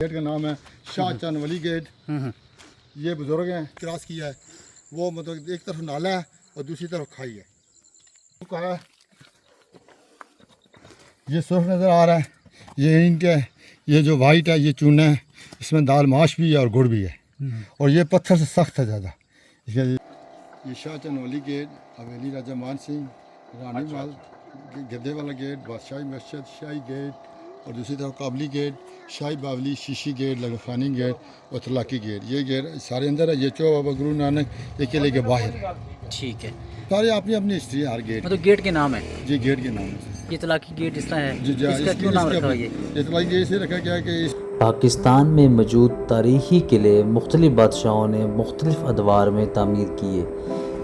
Gate का नाम है शाह चंद वली गेट। ये बुजुर्ग हैं, क्रॉस किया है। वो मतलब एक तरफ नाला है और दूसरी तरफ खाई है। कहा ये सुर्ख नज़र आ रहा है, ये इनके ये जो वाइट है ये चूना है, इसमें दाल माश भी है और गुड़ भी है और ये पत्थर से सख्त है ज़्यादा। ये शाह चंद वली गेट, हवेली राजा मान सिंह, रानी माल गद्दे वाला गेट, बादशाही मस्जिद शाही गेट और दूसरी तरफ काबली गेट, शाही बावली, शीशी गेट, लगखानी गेट और तलाकी गेट। ये गेट सारे अंदर है। ये चौ बाबा गुरु नानक ये किले के बाहर है। ठीक है, सारे अपनी अपनी हिस्ट्री है हर गेट। मतलब गेट के नाम है। जी गेट के नाम है। ये तलाकी गेट जिस तरह है, जी इसका क्यों नाम रखा है ये? तलाकी गेट से रखा गया कि पाकिस्तान में मौजूद तारीख़ी किले मुख्तलिफ़ बादशाहों ने मुख्तलिफ़ अदवार में तामीर किए।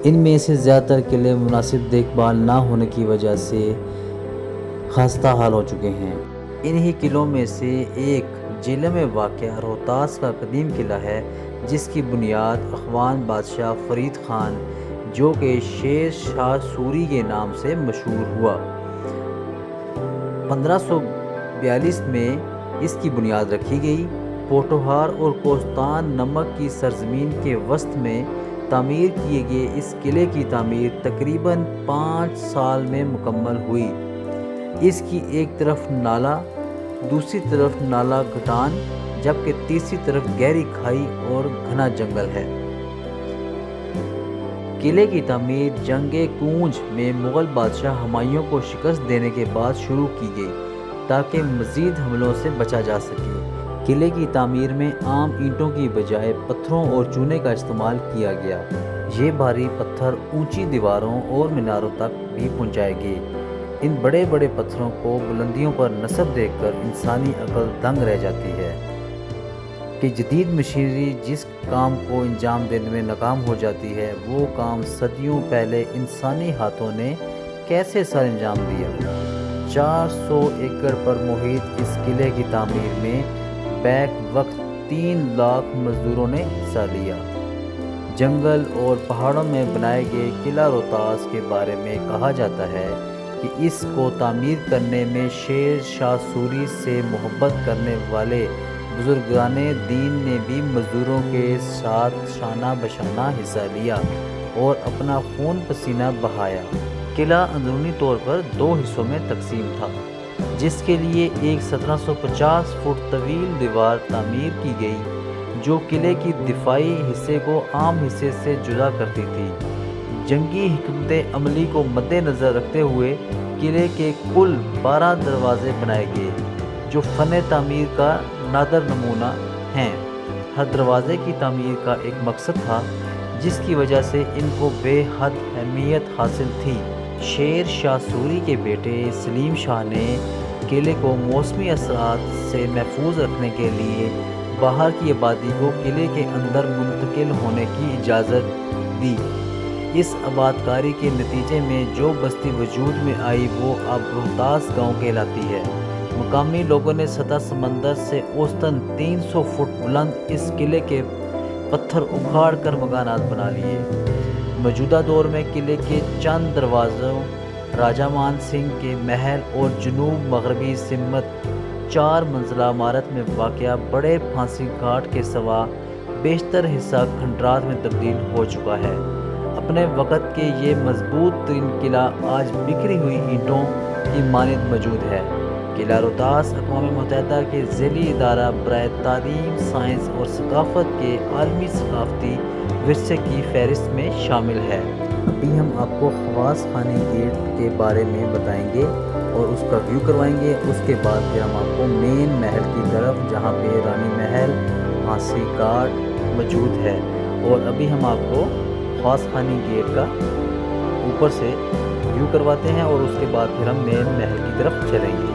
इनमें से ज़्यादातर किले मुनासिब देखभाल ना होने की वजह से खस्ता हाल हो चुके हैं। इन्हीं किलों में से एक जिले में वाक़या रोहतास का कदीम किला है, जिसकी बुनियाद अख़वान बादशाह फ़रीद ख़ान जो कि शेर शाह सूरी के नाम से मशहूर हुआ। 1542 में इसकी बुनियाद रखी गई। पोटोहार और कोस्तान नमक की सरजमीन के वस्त में तामीर किए गए इस किले की तामीर तकरीबन 5 साल में मुकम्मल हुई। इसकी एक तरफ नाला, दूसरी तरफ नाला घटान, जबकि तीसरी तरफ गहरी खाई और घना जंगल है। किले की तामीर जंगे कूंज में मुग़ल बादशाह हुमायूं को शिकस्त देने के बाद शुरू की गई ताकि मज़ीद हमलों से बचा जा सके। किले की तामीर में आम ईंटों की बजाय पत्थरों और चूने का इस्तेमाल किया गया। ये भारी पत्थर ऊंची दीवारों और मीनारों तक भी पहुंचाए गए। इन बड़े बड़े पत्थरों को बुलंदियों पर नस्ब देखकर इंसानी अकल दंग रह जाती है कि जदीद मशीनरी जिस काम को अंजाम देने में नाकाम हो जाती है, वो काम सदियों पहले इंसानी हाथों ने कैसे सर अंजाम दिया। 400 एकड़ पर मुहित इस किले की तामीर में बैक वक्त 3 लाख मजदूरों ने हिस्सा लिया। जंगल और पहाड़ों में बनाए गए किला रोहतास के बारे में कहा जाता है कि इसको तामीर करने में शेर शाह सूरी से मोहब्बत करने वाले बुजुर्गाने दीन ने भी मजदूरों के साथ शाना बशाना हिस्सा लिया और अपना खून पसीना बहाया। किला अंदरूनी तौर पर 2 हिस्सों में तकसीम था, जिसके लिए एक 1750 फुट तवील दीवार तामीर की गई जो किले की दिफाई हिस्से को आम हिस्से से जुदा करती थी। जंगी हिकमत अमली को मद्देनज़र रखते हुए किले के कुल 12 दरवाजे बनाए गए जो फ़न तामीर का नादर नमूना हैं। हर दरवाज़े की तामीर का एक मकसद था जिसकी वजह से इनको बेहद अहमियत हासिल थी। शेर शाह सूरी के बेटे सलीम शाह ने किले को मौसमी असरात से महफूज रखने के लिए बाहर की आबादी को किले के अंदर मुंतकिल होने की इजाज़त दी। इस आबादकारी के नतीजे में जो बस्ती वजूद में आई वो अब रोहतास गाँव कहलाती है। मुकामी लोगों ने सतह समंदर से औसतन 300 फुट बुलंद इस किले के पत्थर उखाड़ कर मकानात बना लिए। मौजूदा दौर में किले के चंद दरवाज़ों, राजा मान सिंह के महल और जुनूब मगरबी सिमत 4 मंजिला इमारत में वाक़या बड़े फांसी घाट के सिवा बेशतर हिस्सा खंडरात में तब्दील हो चुका है। अपने वक़्त के ये मजबूत तरीन किला आज बिखरी हुई ईंटों की मानद मौजूद है। किला रोहतास अक़वाम मुत्तहिदा के ज़ैली इदारा बराए तालीम, साइंस और सकाफ़त के आलमी सकाफ़ती विरसे की फ़हरिस्त में शामिल है। अभी हम आपको ख़वास खानी गेट के बारे में बताएंगे और उसका व्यू करवाएंगे। उसके बाद फिर हम आपको मेन महल की तरफ, जहाँ पे रानी महल, फांसी घाट मौजूद है, और अभी हम आपको ख़वास खानी गेट का ऊपर से व्यू करवाते हैं और उसके बाद फिर हम मेन महल की तरफ चलेंगे।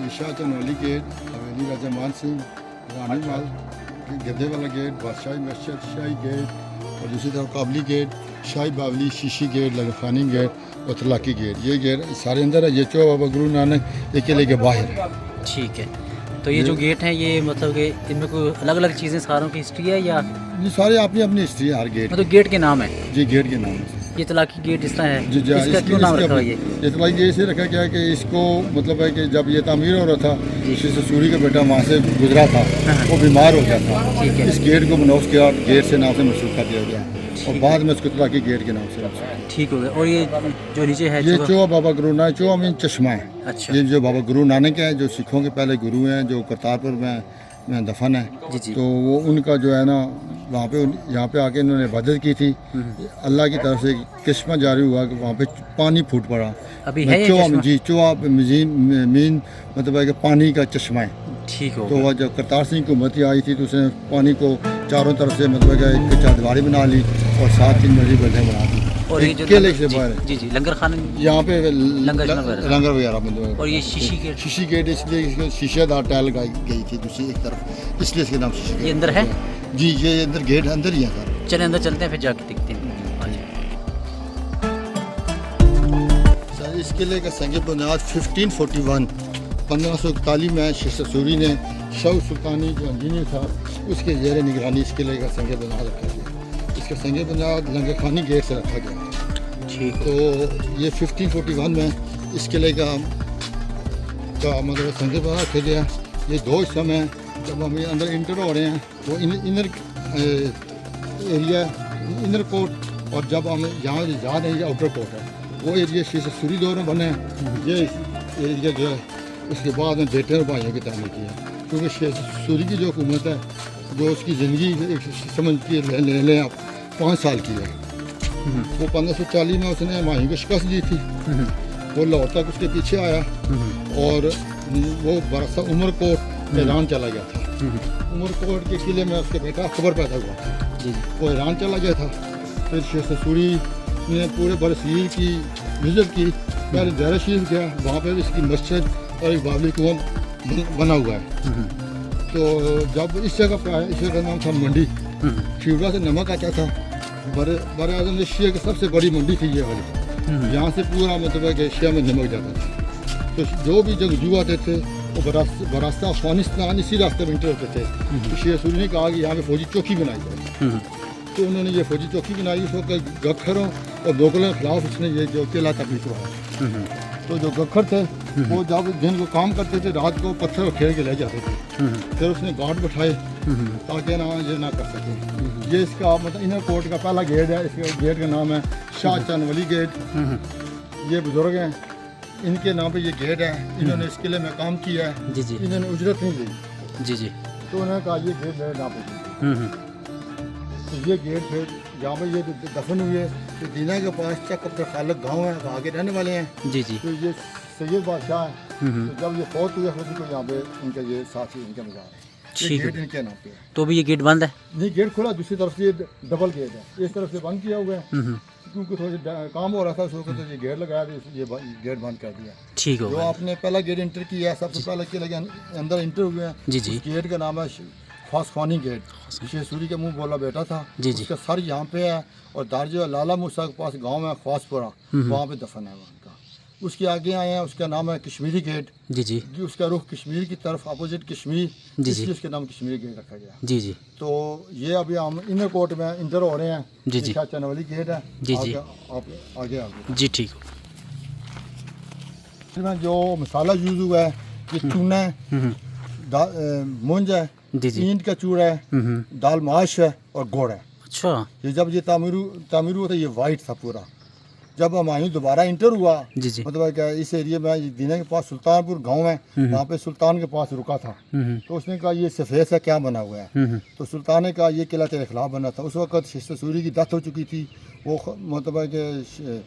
ये शाह चनौली गेट, हवेली राजा मान सिंह, रानी माल, गद्दे वाला गेट, बादशाही मस्जिद, शाही गेट, और दूसरी तरफ काबली गेट, शाही बावली, शीशी गेट, लगरखानी गेट और तलाकी गेट। ये गेट सारे अंदर है। ये चौ बाबा गुरु नानक ये किले के बाहर है। ठीक है। तो ये जो गेट हैं ये मतलब कि इनमें कोई अलग अलग चीज़ें सारों की हिस्ट्री है या ये सारे अपनी अपनी हिस्ट्री है हर गेट। मतलब गेट के नाम है? जी गेट के नाम है। ये तलाकी गेट जिस तरह है जी जी इसका क्यों नाम रखा हुआ ये? तलाकी गेट इसलिए रखा गया है कि इसको मतलब है कि जब ये तामीर हो रहा था, श्री ससूरी का बेटा वहाँ से गुजरा था, वो बीमार हो गया था। ठीक है। इस गेट को मनौस किया, गेट से नाम से मशहूर कर दिया गया और बाद में उसको तलाकी गेट के नाम से रखा। ठीक हो गया। और ये जो नीचे है ये चौहा बाबा गुरु नानक, चौहा मीन चश्मा है। अच्छा। ये जो बाबा गुरु नानक है, जो सिखों के पहले गुरु हैं, जो करतारपुर में दफन है। जी जी। तो वो उनका जो है ना वहाँ पे यहाँ पे आके इन्होंने इबादत की थी। अल्लाह की तरफ से किस्मा जारी हुआ कि वहाँ पे पानी फूट पड़ा। अभी है ये चौहा चश्मा? जी चौहा मीन मतलब है कि पानी का चश्मा है। ठीक हो तो गया। वह जब करतार सिंह की हुकूमत आई थी तो उसने पानी को चारों तरफ से मतलब है कि एक चारदीवारी बना ली और 7-3 मंजिल बिल्डिंग बना दी। और ये जो केले से बाहर जी जी लंगर खाने यहाँ पे लंगर वगैरह मतलब और ये शीशी गेट शीशी गेट इसलिए इसको शीशेदार टाइल लगाई गई थी दूसरी एक तरफ, इसलिए इसके नाम शीशी गेट। ये अंदर है? जी ये अंदर गेट अंदर ही है सर। चले अंदर चलते हैं फिर जाके देखते हैं। सर इस किले का संग बुनियाद 1541 1541 में शेख ससूरी ने शाह सुल्तानी जो इंजीनियर था उसके ज़ेर निगरानी इस किले का संग बुनियाद रखा गया। इसका संग बुनियाद लंगर खानी गेट से रखा गया। ठीक। तो ये 1541 में इस किले का मतलब संग बुनियाद रखा गया। ये 2 हिस्सों में जब हम अंदर इंटर हो रहे हैं वो इनर एरिया इनर कोर्ट, और जब हम यहाँ जा रहे हैं ये आउटर कोर्ट है। वो एरिया शेख ससूरी दौर में बने हैं। ये एरिया जो है उसके बाद में बेटे और भाइयों की तामीर की है, क्योंकि शेख ससूरी की जो हुकूमत है जो उसकी ज़िंदगी समझ के ले लें आप 5 साल की है। वो 1540 में उसने हुमायूं को शिकस्त दी थी। वो लाहौर तक उसके पीछे आया और वो बरसा उमरकोट ईरान चला गया था। उमरकोट के किले में उसके बेटा अकबर पैदा हुआ था। जी वो ईरान चला गया था। फिर शेख ससूरी ने पूरे बरसीर की विज़िट की। पहले ज़हरा शरीफ गया, वहाँ पर इसकी मस्जिद और एक बावली कुआं बना हुआ है। तो जब इस जगह पर आया, इस जगह का नाम था मंडी। शिवरा से नमक आता था। बड़े आजम एशिया की सबसे बड़ी मंडी थी ये वाली। यहाँ से पूरा मतलब है कि एशिया में नमक जाता था। तो जो भी जंगजू आते थे वो बरास्ता अफगानिस्तान इसी रास्ते में इंटर होते थे। तो शेख ससूरी ने कहा कि यहाँ पे फौजी चौकी बनाई जाए। तो उन्होंने ये फौजी चौकी बनाई। उस वक्त गखरों और दोगलों के खिलाफ उसने ये जो किला तकलीफ करवाया। तो जो गखर थे वो जब दिन को काम करते थे रात को पत्थर और खेल के ले जाते थे। फिर उसने गार्ड बैठाए ताकि ना ये ना कर सके। ये इसका मतलब इनर कोर्ट का पहला गेट है। इसके गेट का नाम है शाह चनवली गेट। ये बुजुर्ग हैं, इनके नाम पे ये गेट है। इन्होंने इस किले में काम किया है। जी जी। इन्होंने उजरत नहीं ली। जी जी। तो उन्होंने कहा ये गेट मेरे नाम पे। तो ये गेट फिर जहाँ पर ये दफन हुए तो दीना के पास चक अब्दुल खालिक गाँव है, वहाँ के रहने वाले हैं। जी जी। तो ये सैयद बादशाह है। तो जब ये फौत हुए खुद को यहाँ पे इनका ये साथी इनका मज़ार है। ये ठीक है। गेट इनके नाम पे है। तो भी ये गेट बंद है? नहीं गेट खुला, दूसरी तरफ से ये डबल गेट है। इस तरफ से बंद किया हुआ है क्योंकि थोड़ा काम हो रहा था उस वक्त। तो ये गेट लगाया तो ये गेट बंद कर दिया। ठीक हो जो गया। आपने पहला गेट इंटर किया है, सबसे पहले के लगे अंदर इंटर हुए हैं। जी जी। उस गेट का नाम है खासखानी गेट। शेख सूरी का मुंह बोला बेटा था। जी जी। उसका सर यहाँ पे है और दारजो लाला मूसा के पास गांव है ख्वासपुरा, वहाँ पे दफन है उनका। उसके आगे आए हैं, उसका नाम है कश्मीरी गेट। जी जी। उसका रुख कश्मीर की तरफ अपोजिट कश्मीर, जी। इसलिए उसका नाम कश्मीरी गेट रखा गया। जी जी। तो ये अभी हम इनर कोर्ट में इंटर हो रहे हैं। जी जी। शाह चनवली गेट है। जी जी। आप आगे जी ठीक। इसमें जो मसाला यूज हुआ है ये चूना है, मूंज है, जी जी। ईंट का चूड़ा है, दाल माश है और गुड़ है। अच्छा। ये जब ये तामीर हुआ था ये वाइट था पूरा। जब हुमायूं दोबारा इंटर हुआ जी जी। मतलब क्या इस एरिया में दीना के पास सुल्तानपुर गांव है, वहाँ पे सुल्तान के पास रुका था। तो उसने कहा ये सफ़ेद सा क्या बना हुआ है। तो सुल्तान ने कहा ये किला तेरे खिलाफ बना था। उस वक्त शेख ससूरी की डेथ हो चुकी थी, वो मतलब कि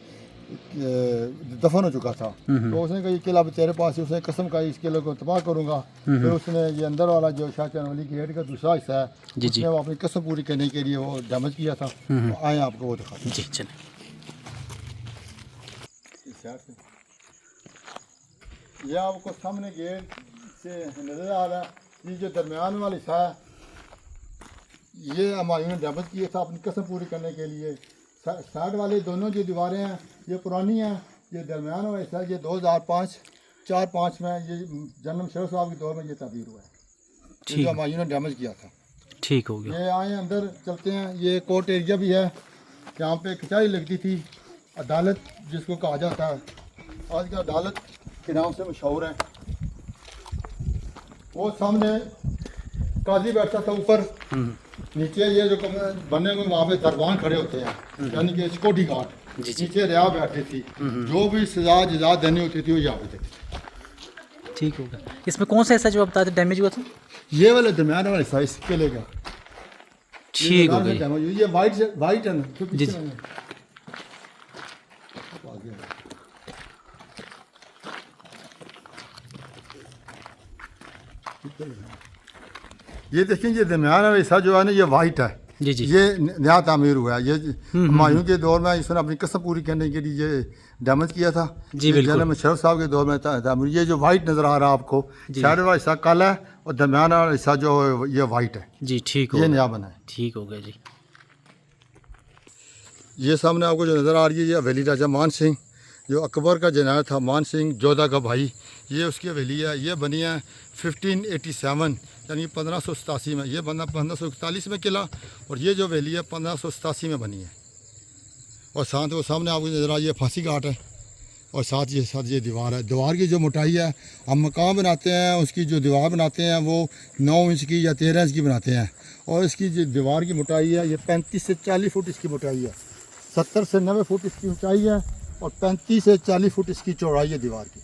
दफन हो चुका था। तो उसने कहा ये किला भी तेरे पास है। उसने कसम कहा इस किले को तबाह करूँगा। फिर उसने ये अंदर वाला जो शाह चनवली गेट का दूसरा हिस्सा है जी जी। उसने वो अपनी कसम पूरी करने के लिए वो डैमेज किया था। तो आए आपको वो दिखा जी चले। ये आपको सामने गेट से नज़र आ रहा है। ये जो दरमियान वाला हिस्सा है ये हुमायूं ने डैमेज किया था अपनी कसम पूरी करने के लिए। साइड वाले दोनों जो दीवारें हैं ये पुरानी हैं। ये दरमियान वाला हिस्सा ये 2004-5 में ये जनरल मुशर्रफ साहब के दौर में ये तब्दील हुआ है, जो हुमायूं ने डैमेज किया था। ठीक हो गया। ये आए अंदर चलते हैं। ये कोर्ट एरिया भी है, यहाँ पे कचहरी लगती थी, अदालत जिसको कहा जाता है, आज का अदालत के नाम से मशहूर है। वो सामने काजी बैठता था ऊपर, नीचे ये जो बने हुए वहाँ पे दरबान खड़े होते हैं, यानी कि सिक्योरिटी गार्ड। नीचे रिया बैठती थी, जो भी सजा जजा देनी होती थी वो यहाँ पे देती थी। ठीक हो गया। इसमें कौन सा ऐसा जो आप बताते डैमेज हुआ था? ये वाले दरमियान वाले साइज किले का ठीक हो गया। ये वाइट है ना, तो जी, पीछे जी। में ये देखें, ये दरमियान वाला हिस्सा जो है ना ये वाइट है। जी, जी। ये नया तामीर हुआ है। ये हुमायूं के दौर में इसने अपनी कसम पूरी करने के लिए ये डैमेज किया था। जी, बिल्कुल। जनरल मुशर्रफ साहब के दौर में तामीर। ये जो वाइट नज़र आ रहा है आपको, साइड वाला हिस्सा काला है और दरमियान वाला हिस्सा जो ये वाइट है। जी ठीक हो ये गया। नया बना है। ठीक हो गया जी। ये सामने आपको जो नज़र आ रही है ये हवेली राजा मान सिंह, जो अकबर का जनाब था, मान सिंह जोधा का भाई, ये उसकी हवेली है। ये बनी है 1587 यानी 1587 में। ये बना 1541 में किला, और ये जो हवेली है 1587 में बनी है। और साथ वो सामने आपको नज़र आ रही है फांसी घाट है, और साथ ये दीवार है। दीवार की जो मोटाई है, हम मकान बनाते हैं उसकी जो दीवार बनाते हैं वो 9 इंच की या 13 इंच की बनाते हैं, और इसकी जो दीवार की मोटाई है ये 35 से 40 फुट इसकी मोटाई है। 70 से 90 फुट इसकी ऊंचाई है, और 35 से 40 फुट इसकी चौड़ाई है दीवार की।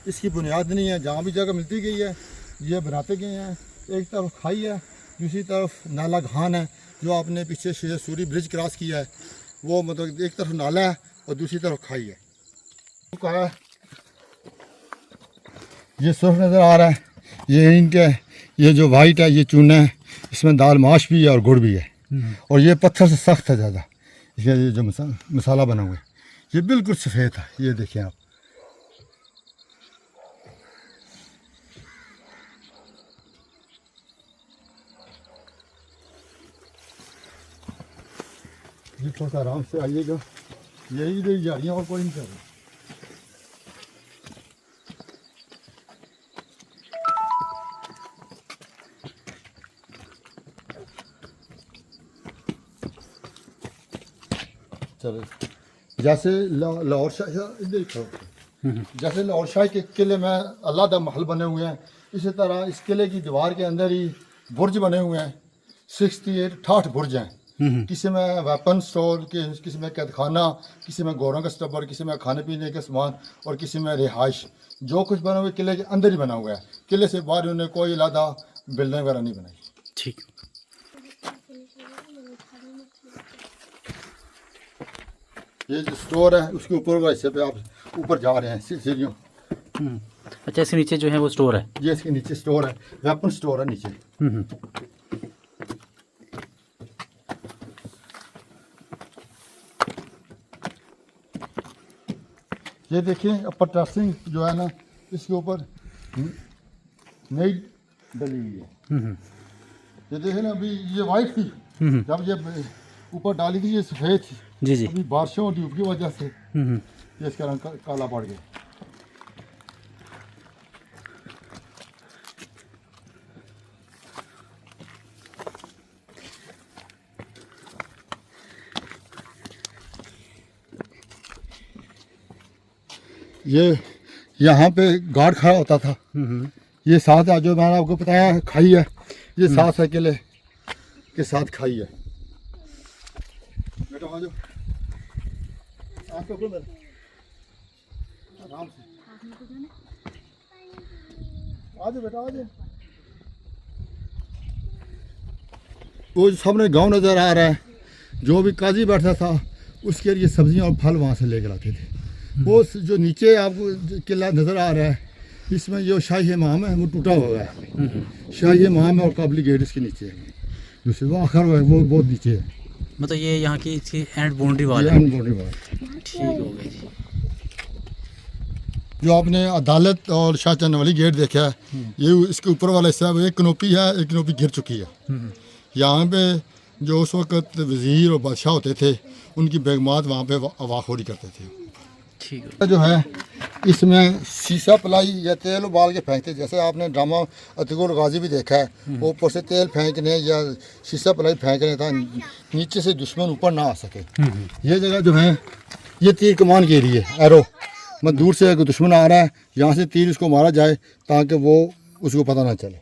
इसकी बुनियाद नहीं है, जहाँ भी जगह मिलती गई है ये बनाते गए हैं। एक तरफ खाई है, दूसरी तरफ नाला घान है, जो आपने पीछे सूरी ब्रिज क्रॉस किया है वो, मतलब एक तरफ नाला है और दूसरी तरफ खाई है। कहा ये सुर्ख नज़र आ रहा है, ये इनके ये जो वाइट है ये चूना है, इसमें दाल माश भी है और गुड़ भी है, और ये पत्थर से सख्त है ज़्यादा। इसका ये जो मसाला बना हुआ है ये बिल्कुल सफ़ेद है। ये देखिए आप, ये थोड़ा आराम से आइएगा, यही रही जा रही है और कोई नहीं कर रहा। चलो, जैसे लाहौर शाह जैसे लाहौर शाह के किले में अलादा महल बने हुए हैं, इसी तरह इस किले की दीवार के अंदर ही बुर्ज बने हुए हैं। 68 बुर्ज हैं, किसी में वेपन स्टोर, किसी में कैदखाना, किसी में गोरों का स्टबर, किसी में खाने पीने के सामान, और किसी में रिहाइश। जो कुछ बना हुआ किले के अंदर ही बना हुआ है। किले से बाहर उन्होंने कोई अलादा बिल्डिंग वगैरह नहीं बनाई। ठीक। ये जो स्टोर है उसके ऊपर वैसे पे आप ऊपर जा रहे हैं सीढ़ियों। अच्छा, इसके नीचे जो है वो स्टोर है? ये इसके नीचे स्टोर है, वेपन स्टोर है नीचे। ये देखिए अपर टेरेसिंग जो है ना, इसके ऊपर नई डली हुई है। ये देखिए ना, अभी ये वाइट थी, जब ये ऊपर डाली थी ये सफ़ेद थी। जी जी। अभी बारिशों और धूप की वजह से ये इसका रंग काला पड़ गया। ये यहाँ पे गार्ड खड़ा होता था। ये साथ है, जो मैंने आपको बताया खाई है, ये साथ है किले के साथ खाई है। बेटा आ जाओ, आँख पकड़ो मेरे, आराम से आ जाओ बेटा, आ जाओ। वो सामने गांव नज़र आ रहा है, जो भी काजी बैठता था उसके लिए सब्जियां और फल वहाँ से लेकर आते थे। वो जो नीचे आपको किला नज़र आ रहा है, इसमें जो शाही इमाम है वो टूटा हुआ है। शाही इमाम है और काबली गेट इसके नीचे है, दूसरे वो आखिर वो बहुत नीचे है। मतलब ये यहाँ की इसकी एंड बाउंड्री वाल ये है? अनबाउंड्री वाल। ठीक हो गया जी। जो आपने अदालत और शाह चंद वाली गेट देखा है, ये इसके ऊपर वाला हिस्सा है, एक कनोपी है, एक कनोपी गिर चुकी है। यहाँ पे जो उस वक्त वज़ीर और बादशाह होते थे, उनकी बेगमात वहाँ पे वाखोरी करते थे। ठीक है। जो है इसमें शीशा पलाई या तेल उबाल के फेंकते, जैसे आपने ड्रामा अतिकुल गाजी भी देखा है, वो ऊपर से तेल फेंकने या शीशा पलाई फेंकने था नीचे से दुश्मन ऊपर ना आ सके। ये जगह जो है ये तीर कमान के लिए एरो, मैं दूर से अगर दुश्मन आ रहा है यहाँ से तीर उसको मारा जाए ताकि वो उसको पता ना चले।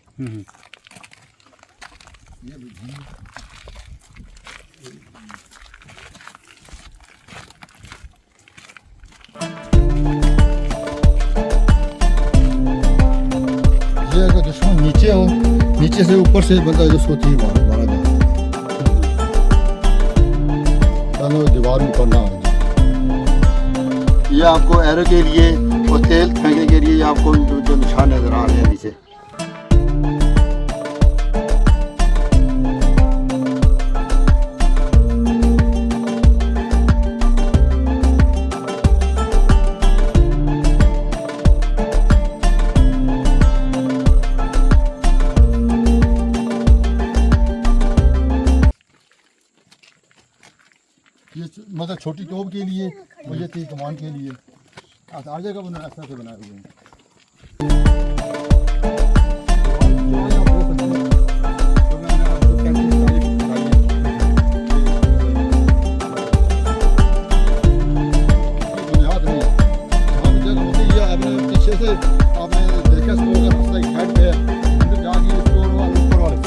ये अगर दुश्मन नीचे हो, नीचे से ऊपर से बंदा उसको तीर मारा जाए ताकि दीवार ऊपर ना आए। ये आपको एरो के लिए और तेल फेंकने के लिए आपको जो निशान नजर आ रहे हैं नीचे। ये मतलब छोटी टोप के लिए और ये तीर कमान के लिए हर जगह बना ऐसा से बनाए हुए हैं। बुनियाद नहीं जहाँ भी जगह होती है, आपने पीछे से आपने देखा स्टोर का रास्ता एक साइड पे है, अंदर जाके स्टोर वाले ऊपर वाले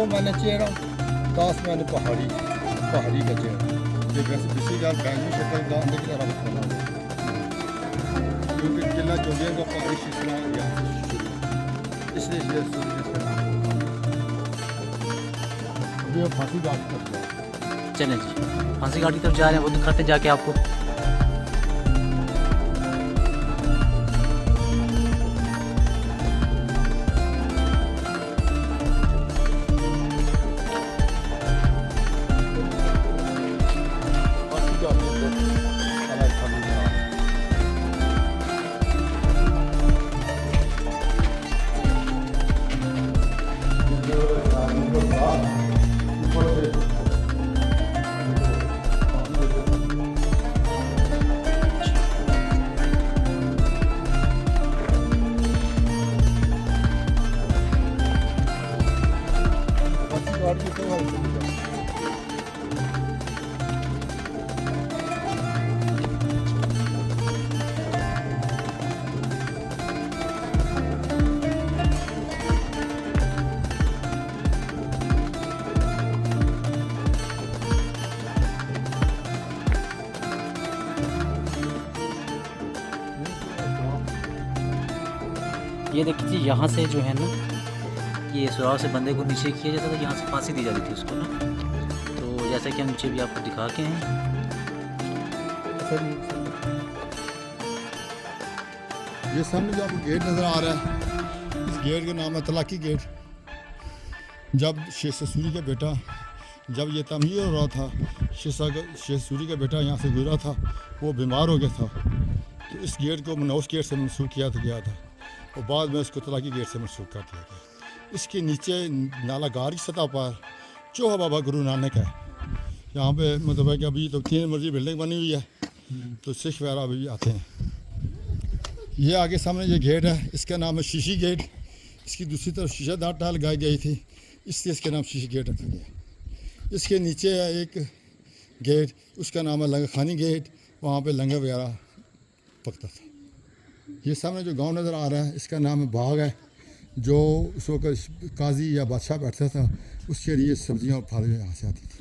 मैंने चेहरा दास मैंने पहाड़ी का चेहरा ये वैसे पिछली बार बैंगनी शक्ल का अंदर की तरफ खोला क्योंकि किला चौधरी का पहाड़ी सिलसिला यहाँ से शुरू, इसलिए ये फांसी घाट पर चलें जी, फांसी घाट की तरफ जा रहे हैं, वो दिखाते हैं जाके आपको। ये देखिए जी, यहाँ से जो है ना ये सुराख से बंदे को नीचे किया जाता था, यहाँ से फांसी दी जाती थी उसको ना। तो जैसा कि हम नीचे भी आपको दिखा के हैं, ये सामने जो आपको गेट नज़र आ रहा है, इस गेट का नाम है तलाकी गेट। जब शेख सूरी का बेटा जब ये तमीर हो रहा था, शेख सूरी का बेटा यहाँ से गुजरा था, वो बीमार हो गया था, तो इस गेट को मनौस गेट से मनसूख किया गया था और बाद में इसको तलाकी गेट से मनसूख कर दिया गया। इसके नीचे नाला गार की सतह पर चोहा बाबा गुरु नानक है। यहाँ पे मतलब है कि अभी तो 3 मंजिल बिल्डिंग बनी हुई है, तो सिख वगैरह अभी भी आते हैं। ये आगे सामने ये गेट है, इसका नाम है शीशी गेट। इसकी दूसरी तरफ शीशादार टाइल लगाई गई थी, इसलिए इसका नाम शीशी गेट रखा गया। इसके नीचे है एक गेट, उसका नाम है लंगर खानी गेट, वहाँ पे लंगर वगैरह पकता था। ये सामने जो गांव नज़र आ रहा है, इसका नाम है बाग है, जो उस वक्त काजी या बादशाह बैठता था, उसके लिए सब्जियाँ और फल यहाँ से आती थी।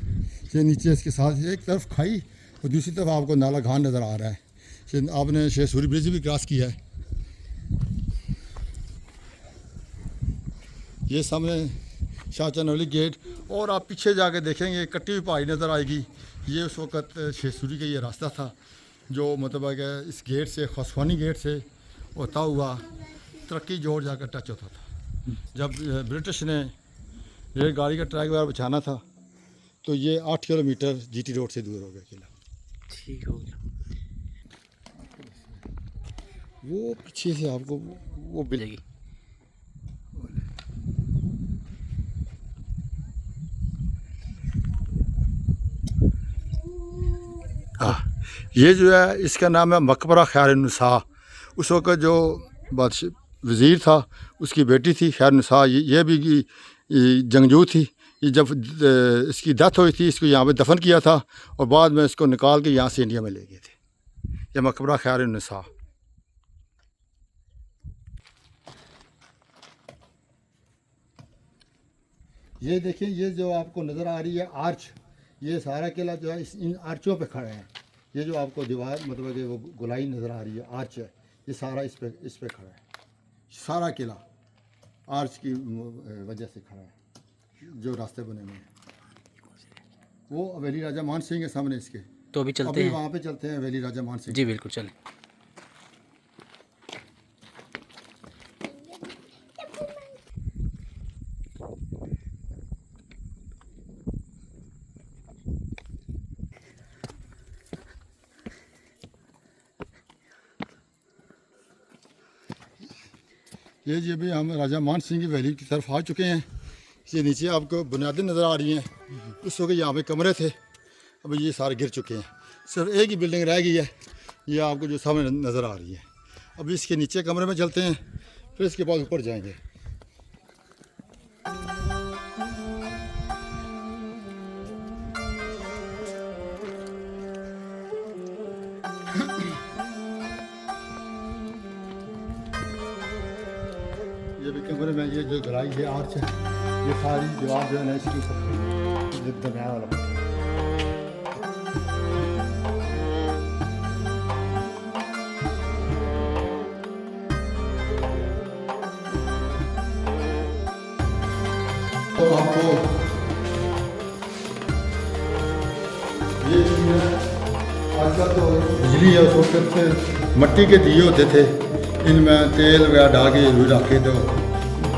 ये नीचे इसके साथ एक तरफ खाई और दूसरी तरफ आपको नाला घान नज़र आ रहा है। आपने शेख सूरी ब्रिज भी क्रॉस किया है। ये सामने शाहचंद अली गेट। और आप पीछे जाके देखेंगे कट्टी हुई पहाड़ी नज़र आएगी। ये उस वक़्त शेखसूरी का ये रास्ता था जो मतलब है कि इस गेट से खसवानी गेट से होता हुआ तरक्की जोड़ जाकर टच होता था। जब ब्रिटिश ने रेलगाड़ी का ट्रैक वगैरह बिछाना था तो ये 8 किलोमीटर जीटी रोड से दूर हो गया किला। ठीक हो गया। वो पीछे से आपको वो मिलेगी। ये जो है इसका नाम है मकबरा खैरुन्निसा। उस वक़्त जो बादशाह वज़ीर था उसकी बेटी थी खैरुन्निसा। ये भी जंगजू थी। ये जब इसकी डेथ हुई थी इसको यहाँ पे दफन किया था और बाद में इसको निकाल के यहाँ से इंडिया में ले गए थे। ये मकबरा खैरुन्निसा। ये देखिए ये जो आपको नज़र आ रही है आर्च, ये सारा किला जो है इन आर्चों पे खड़े हैं। ये जो आपको दीवार मतलब कि वो गोलाई नज़र आ रही है आर्च है, ये सारा इस पे खड़ा है। सारा किला आर्च की वजह से खड़ा है। जो रास्ते बने हुए हैं वो हवेली राजा मान सिंह के सामने इसके। तो अभी चलते हैं वहाँ पे चलते हैं हवेली राजा मान सिंह। जी बिल्कुल चलें। ये जी अभी हम राजा मान सिंह की वैली की तरफ आ चुके हैं। ये नीचे आपको बुनियादें नज़र आ रही हैं। उस वक्त यहाँ पे कमरे थे, अभी ये सारे गिर चुके हैं। सिर्फ एक ही बिल्डिंग रह गई है, ये आपको जो सामने नज़र आ रही है। अभी इसके नीचे कमरे में चलते हैं, फिर इसके बाद ऊपर जाएंगे। ये भी कमरे में ये जो गलाई है आर्च है, ये सारी दीवार जो है ना इसकी दरमियान वाला पत्थर। तो आपको ये चीज़ है, आजकल तो बिजली है, उस वक्त मिट्टी के दिए होते थे, इनमें तेल वगैरह डाल के रुई रख के तो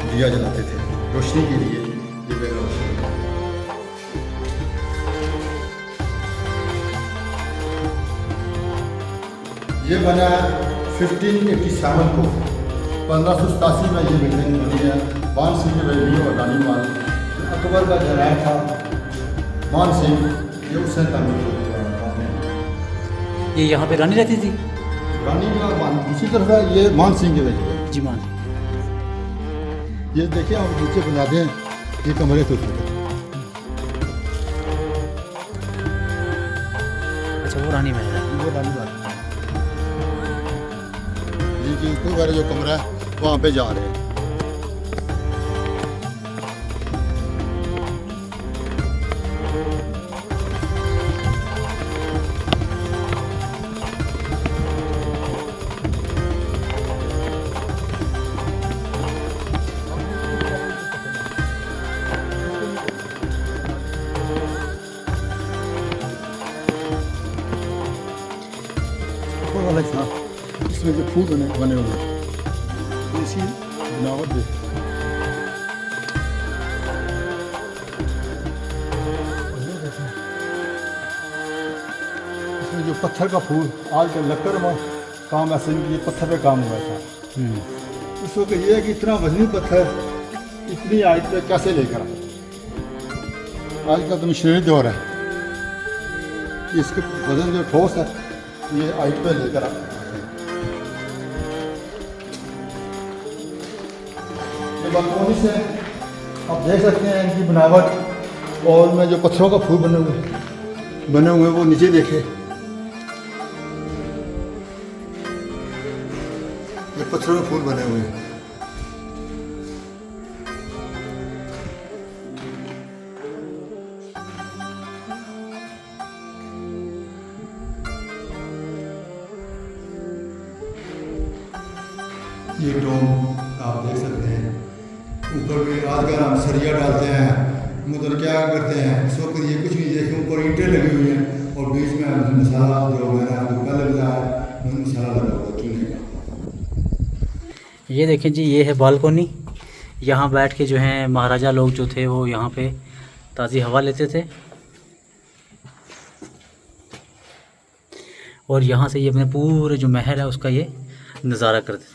दिया जलाते थे रोशनी के लिए। ये बेहद रोशनी है। ये बना 1587 को, 1587 में ये बिल्डिंग बनी है। मान सिंह की वैली और रानी माल अकबर का जो राय था मान सिंह, ये उसने तामीर किया। ये यहाँ पे रानी रहती थी। रानी का मान दूसरी तरफ है, ये मान सिंह की वैली है। जी मान। ये देखिए आप नीचे बना दें, ये कमरे तो अच्छा वो रानी महल है। वो रानी बात जी ऊपर वाला जो कमरा है वहाँ पे जा रहे हैं। वाला था इसमें जो फूल बने हुए हैं, तो इसी बनावट देखिए। इसमें जो पत्थर का फूल, आजकल लकड़ में काम ऐसे नहीं, ये पत्थर पे काम हुआ था। उस वक्त ये है कि इतना वजनी पत्थर इतनी हाइट पे कैसे लेकर आए। आजकल तो मशीनरी दौर है, इसके वजन जो ठोस है ये हाइट पे लेकर आते हैं। ये बालकोनी से आप देख सकते हैं इनकी बनावट, और में जो पत्थरों का फूल बने हुए वो नीचे देखे, ये पत्थरों के फूल बने हुए हैं। ये डोम आप देख सकते हैं, ऊपर भी आजकल हम सरिया डालते हैं, मतलब क्या करते हैं इस वक्त ये कुछ नहीं देखे, ऊपर ईंटें लगी हुई हैं और बीच में मसाला जो मैंने आपको पहले बताया मसाला लगा हुआ चूने का। ये देखें जी, ये है बालकोनी। यहाँ बैठ के जो हैं महाराजा लोग जो थे वो यहाँ पे ताज़ी हवा लेते थे और यहाँ से ये अपने पूरे जो महल है उसका ये नज़ारा करते थे।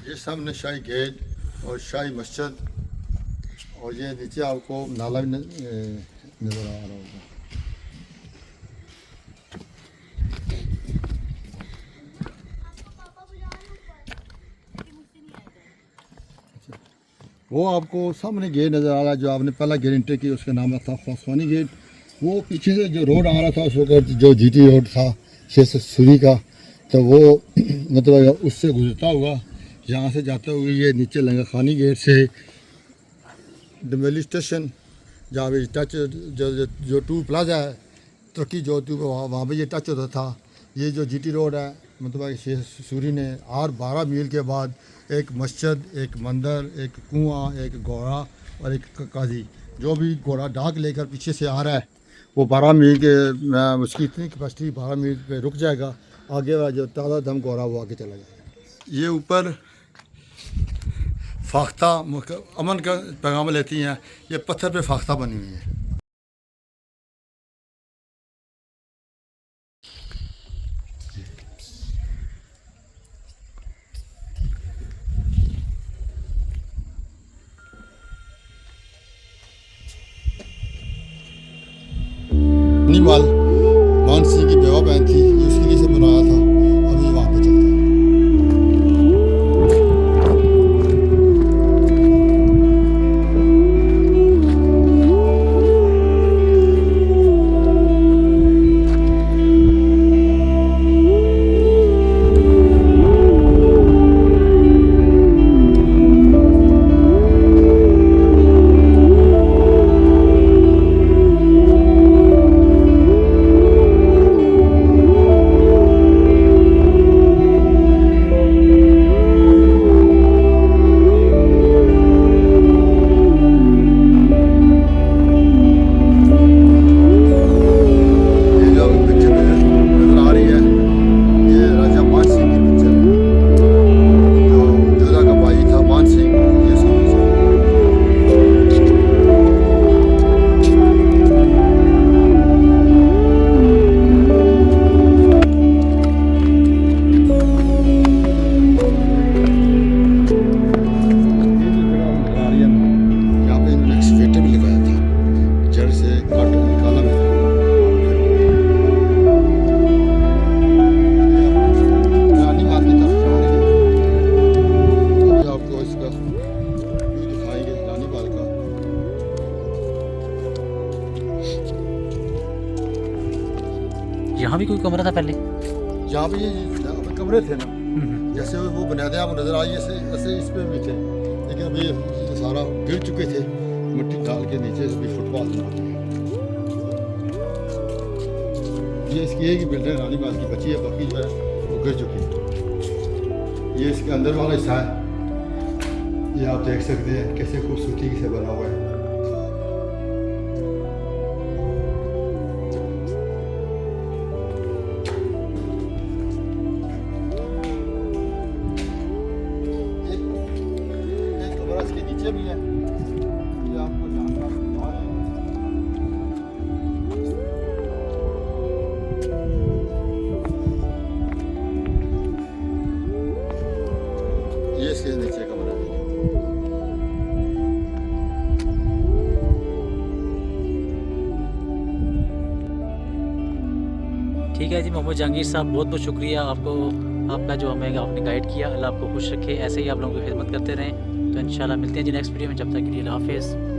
ये सामने शाही गेट और शाही मस्जिद और ये नीचे आपको नाला भी नज़र आ रहा होगा। वो आपको सामने गेट नज़र आ रहा है जो आपने पहला गेट एंटर किया उसका नाम था फासवानी गेट। वो पीछे से जो रोड आ रहा था उस वक्त जो जीटी रोड था शेख सूरी का, तो वो मतलब उससे गुजरता हुआ यहाँ से जाते हुए ये नीचे लंगा खानी गेट से डमेली स्टेशन जहाँ पे टच जो टू प्लाजा है तरक्की जो वहाँ पे ये टच होता था। ये जो जीटी रोड है मतलब शेख सूरी ने और 12 मील के बाद एक मस्जिद, एक मंदिर, एक कुआं, एक घोड़ा और एक काजी, जो भी घोड़ा डाक लेकर पीछे से आ रहा है वो 12 मील के उसकी इतनी कैपेसिटी 12 मील पे रुक जाएगा, आगे वाला जो ताज़ा दम घोड़ा वो आगे चला जाएगा। ये ऊपर फाख्ता अमन का पैगाम लेती हैं, ये पत्थर पे फाख्ता बनी हुई है। नीमाल मान सिंह की बेवा बहन थी, ये उसके लिए से बनाया था, अभी वहाँ पे चलता है। यहाँ भी कोई कमरा था पहले? यहाँ पे ये कमरे थे ना, जैसे वो बुनियादें आपको नजर आई ऐसे ऐसे इस पे भी थे, लेकिन अभी ये सारा गिर चुके थे, मिट्टी डाल के नीचे से भी फुटपाथ बना दिए। ये इसकी एक ही बिल्डिंग रानी बाग की बची है, बाकी जो है वो गिर चुकी है। ये इसके अंदर वाला हिस्सा है, ये आप देख सकते हैं कैसे खूबसूरती से बना हुआ है। नीचे भी है, ये आपको ये इसके नीचे कमरा है। ठीक है जी मोहम्मद जहांगीर साहब, बहुत बहुत शुक्रिया आपको, आपका जो हमें आपने गाइड किया। अल्लाह आपको खुश रखे, ऐसे ही आप लोगों की खिदमत करते रहें। तो इंशाल्लाह मिलते हैं जी नेक्स्ट वीडियो में, जब तक के लिए अल्लाह हाफिज़।